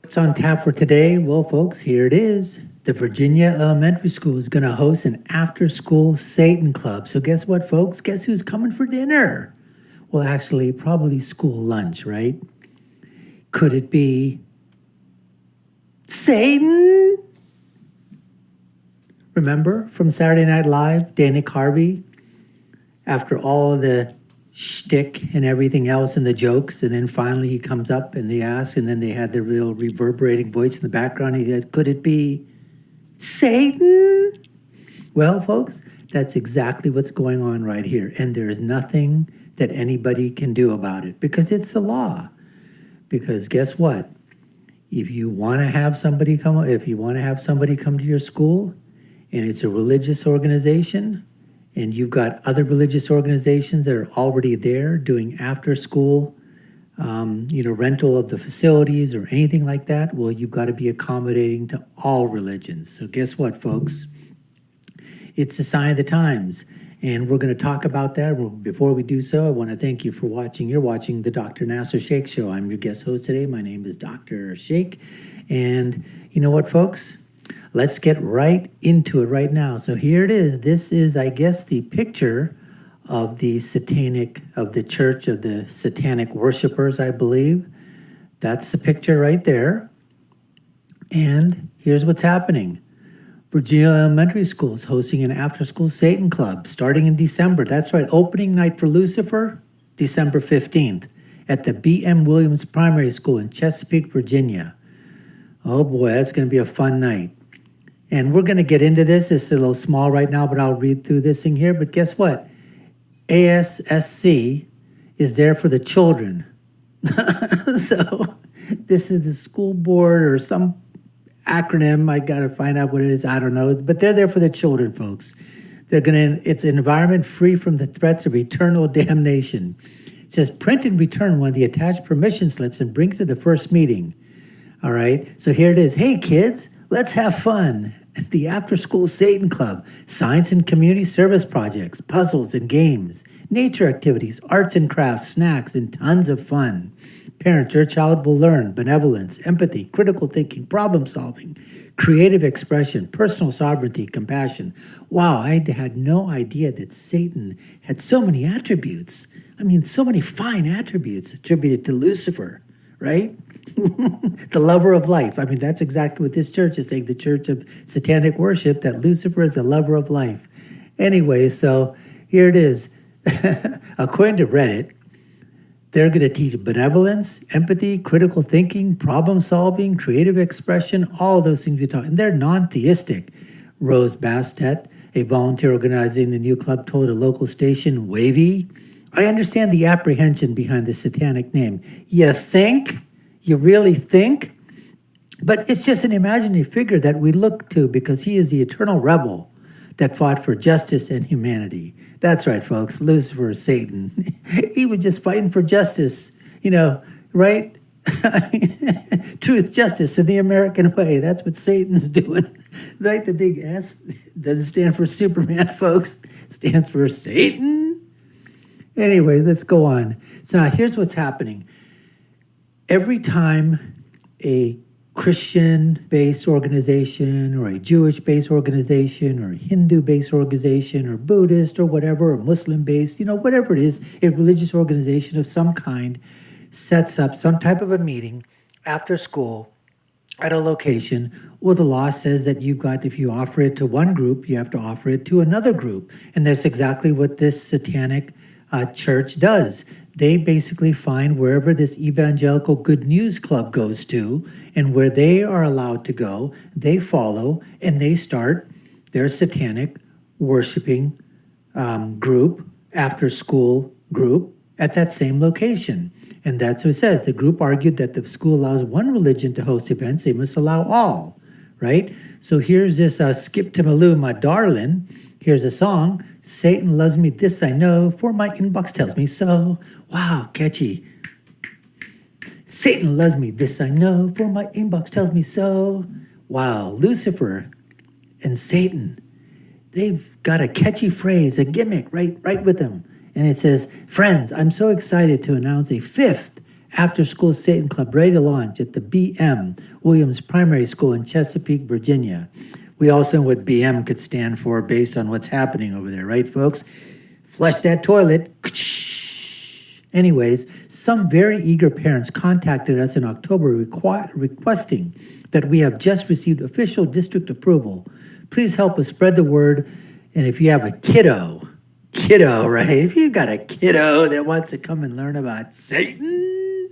What's on tap for today? Well, folks, here it is. The Virginia Elementary School is going to host an After School Satan Club. So guess what, folks? Guess who's coming for dinner? Well, actually, probably school lunch, right? Could it be Satan? Remember from Saturday Night Live, Dana Carvey? After all of the shtick and everything else and the jokes, and then finally he comes up and they ask, and then they had the real reverberating voice in the background. He said, could it be Satan? Well, folks, that's exactly what's going on right here. And there is nothing that anybody can do about it because it's the law. Because guess what? If you want to have somebody come to your school and it's a religious organization, and you've got other religious organizations that are already there doing after school, rental of the facilities or anything like that, well, you've got to be accommodating to all religions. So guess what, folks? It's a sign of the times. And we're going to talk about that. Before we do so, I want to thank you for watching. You're watching the Dr. Nasser Sheikh Show. I'm your guest host today. My name is Dr. Sheikh. And you know what, folks? Let's get right into it right now. So here it is. This is, I guess, the picture of the Church of the Satanic Worshipers, I believe. That's the picture right there. And here's what's happening. Virginia Elementary School is hosting an after-school Satan Club starting in December. That's right, opening night for Lucifer, December 15th at the B.M. Williams Primary School in Chesapeake, Virginia. Oh boy, that's going to be a fun night. And we're going to get into this. It's a little small right now, but I'll read through this thing here. But guess what? ASSC is there for the children. So this is the school board or some acronym. I got to find out what it is. I don't know. But they're there for the children, folks. It's an environment free from the threats of eternal damnation. It says, print and return one of the attached permission slips and bring it to the first meeting. All right. So here it is. Hey, kids, let's have fun. The After School Satan Club, science and community service projects, puzzles and games, nature activities, arts and crafts, snacks, and tons of fun. Parents, your child will learn benevolence, empathy, critical thinking, problem solving, creative expression, personal sovereignty, compassion. Wow, I had no idea that Satan had so many attributes. I mean, so many fine attributes attributed to Lucifer, right? The lover of life. I mean, that's exactly what this church is saying, the Church of Satanic Worship, that Lucifer is the lover of life. Anyway, so here it is. According to Reddit, they're going to teach benevolence, empathy, critical thinking, problem solving, creative expression, all those things we talk. And they're non-theistic. Rose Bastet, a volunteer organizing the new club, told a local station, Wavy, I understand the apprehension behind the satanic name. You think? You really think? But it's just an imaginary figure that we look to because he is the eternal rebel that fought for justice and humanity. That's right, folks. Lucifer is Satan. He was just fighting for justice, right? Truth, justice in the American way. That's what Satan's doing. Right? The big S doesn't stand for Superman, folks. It stands for Satan. Anyway, let's go on. So now here's what's happening. Every time a Christian-based organization or a Jewish-based organization or a Hindu-based organization or Buddhist or whatever, or Muslim-based, whatever it is, a religious organization of some kind sets up some type of a meeting after school at a location, well, the law says that if you offer it to one group, you have to offer it to another group. And that's exactly what this satanic church does. They basically find wherever this evangelical good news club goes to and where they are allowed to go, they follow and they start their satanic worshiping group, after school group at that same location. And that's what it says. The group argued that the school allows one religion to host events, they must allow all, right? So here's this Skip to Malou, my darling. Here's a song, Satan loves me, this I know, for my inbox tells me so. Wow, catchy. Satan loves me, this I know, for my inbox tells me so. Wow, Lucifer and Satan, they've got a catchy phrase, a gimmick right with them. And it says, friends, I'm so excited to announce a fifth After School Satan Club ready to launch at the BM Williams Primary School in Chesapeake, Virginia. We also know what BM could stand for based on what's happening over there, right, folks? Flush that toilet. Anyways, some very eager parents contacted us in October requesting that we have just received official district approval. Please help us spread the word. And if you have a kiddo, right? If you've got a kiddo that wants to come and learn about Satan,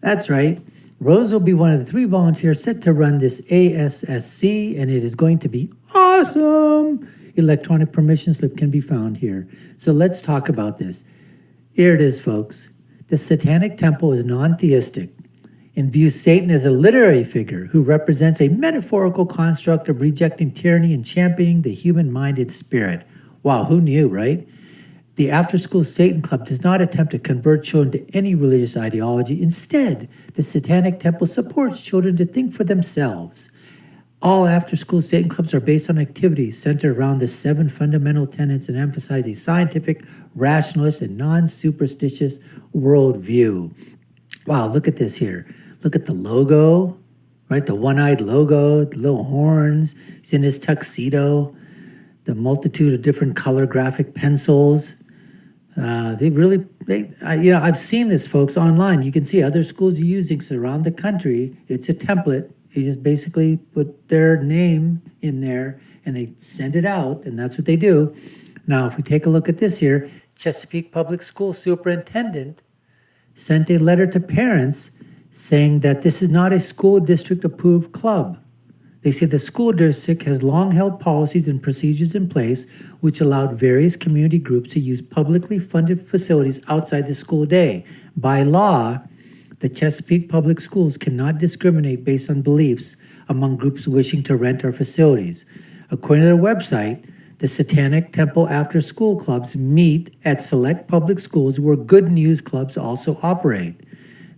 that's right. Rose will be one of the 3 volunteers set to run this ASSC, and it is going to be awesome. Electronic permission slip can be found here. So let's talk about this. Here it is, folks. The Satanic Temple is non-theistic and views Satan as a literary figure who represents a metaphorical construct of rejecting tyranny and championing the human-minded spirit. Wow, who knew, right? The After School Satan Club does not attempt to convert children to any religious ideology. Instead, the Satanic Temple supports children to think for themselves. All After School Satan Clubs are based on activities centered around the 7 fundamental tenets and emphasize a scientific, rationalist, and non-superstitious worldview. Wow, look at this here. Look at the logo, right? The one-eyed logo, the little horns. He's in his tuxedo. The multitude of different color graphic pencils. I've seen this, folks, online. You can see other schools using it around the country. It's a template. You just basically put their name in there and they send it out, and that's what they do. Now, if we take a look at this here, Chesapeake Public School Superintendent sent a letter to parents saying that this is not a school district approved club. They say the school district has long held policies and procedures in place which allowed various community groups to use publicly funded facilities outside the school day. By law, the Chesapeake Public Schools cannot discriminate based on beliefs among groups wishing to rent our facilities. According to their website, the Satanic Temple After School Clubs meet at select public schools where Good News Clubs also operate.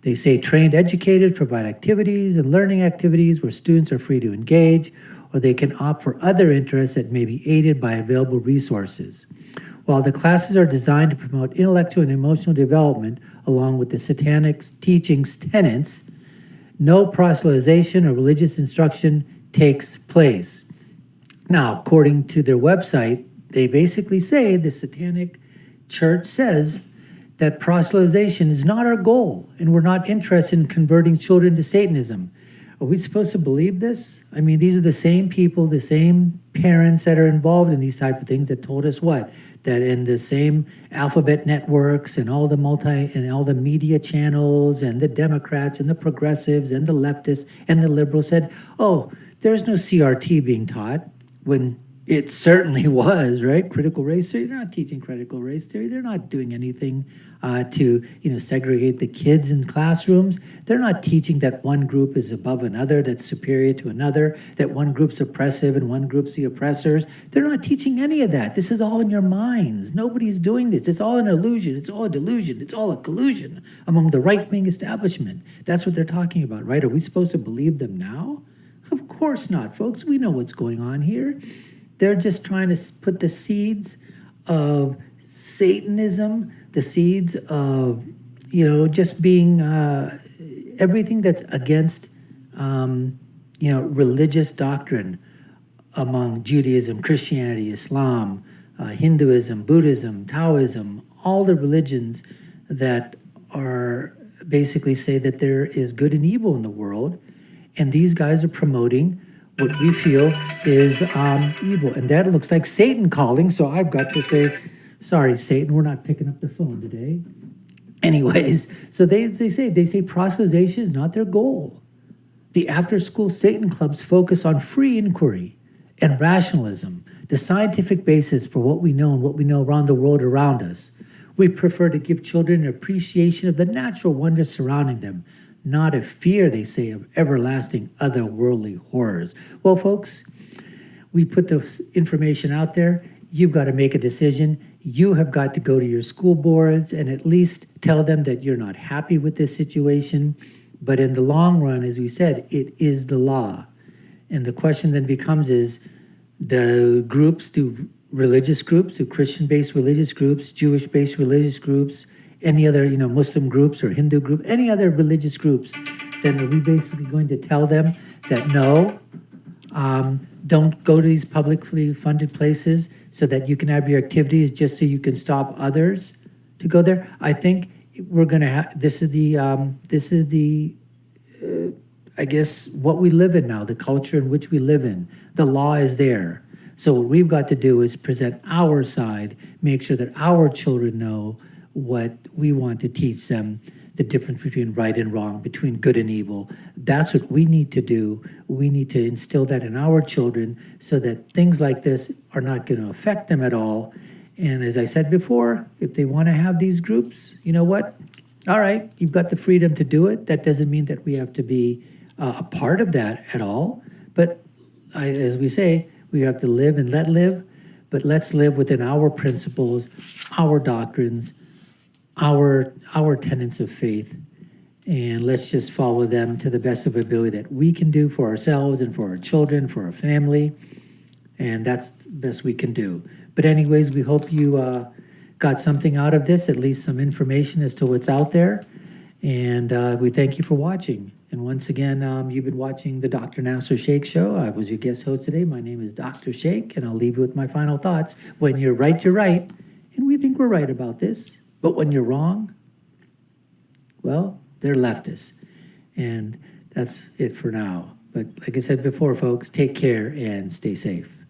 They say trained educators provide activities and learning activities where students are free to engage, or they can opt for other interests that may be aided by available resources. While the classes are designed to promote intellectual and emotional development along with the Satanic teachings tenets, no proselytization or religious instruction takes place. Now, according to their website, they basically say the Satanic Church says that proselytization is not our goal, and we're not interested in converting children to Satanism. Are we supposed to believe this? I mean, these are the same people, the same parents that are involved in these type of things that told us what? That in the same alphabet networks and all the media channels and the Democrats and the progressives and the leftists and the liberals said, oh, there's no CRT being taught, when it certainly was, right? Critical race theory. They're not teaching critical race theory. They're not doing anything to segregate the kids in classrooms. They're not teaching that one group is above another, that's superior to another, that one group's oppressive and one group's the oppressors. They're not teaching any of that. This is all in your minds. Nobody's doing this. It's all an illusion. It's all a delusion. It's all a collusion among the right-wing establishment. That's what they're talking about, right? Are we supposed to believe them now? Of course not, folks. We know what's going on here. They're just trying to put the seeds of Satanism, the seeds of, just being everything that's against, religious doctrine among Judaism, Christianity, Islam, Hinduism, Buddhism, Taoism, all the religions that are basically say that there is good and evil in the world. And these guys are promoting what we feel is evil. And that looks like Satan calling, so I've got to say, sorry, Satan, we're not picking up the phone today. Anyways, so they say proselytization is not their goal. The after-school Satan clubs focus on free inquiry and rationalism, the scientific basis for what we know and what we know around the world around us. We prefer to give children an appreciation of the natural wonders surrounding them, not a fear, they say, of everlasting otherworldly horrors. Well, folks, we put the information out there. You've got to make a decision. You have got to go to your school boards and at least tell them that you're not happy with this situation. But in the long run, as we said, it is the law. And the question then becomes is, do religious groups, do Christian-based religious groups, Jewish-based religious groups, any other, Muslim groups or Hindu group, any other religious groups, then are we basically going to tell them that no, don't go to these publicly funded places so that you can have your activities just so you can stop others to go there? I think we're going to have, this is the, I guess, what we live in now, the culture in which we live in. The law is there. So what we've got to do is present our side, make sure that our children know what we want to teach them, the difference between right and wrong, between good and evil. That's what we need to do. We need to instill that in our children so that things like this are not going to affect them at all. And as I said before, if they want to have these groups, you know what? All right, you've got the freedom to do it. That doesn't mean that we have to be a part of that at all. But as we say, we have to live and let live, but let's live within our principles, our doctrines, our tenets of faith, and let's just follow them to the best of ability that we can do for ourselves and for our children, for our family, and that's the best we can do. But anyways, we hope you got something out of this, at least some information as to what's out there, and we thank you for watching. And once again, you've been watching the Dr. Nasser Sheikh Show. I was your guest host today. My name is Dr. Sheikh, and I'll leave you with my final thoughts. When you're right, you're right, and we think we're right about this. But when you're wrong, well, they're leftists. And that's it for now. But like I said before, folks, take care and stay safe.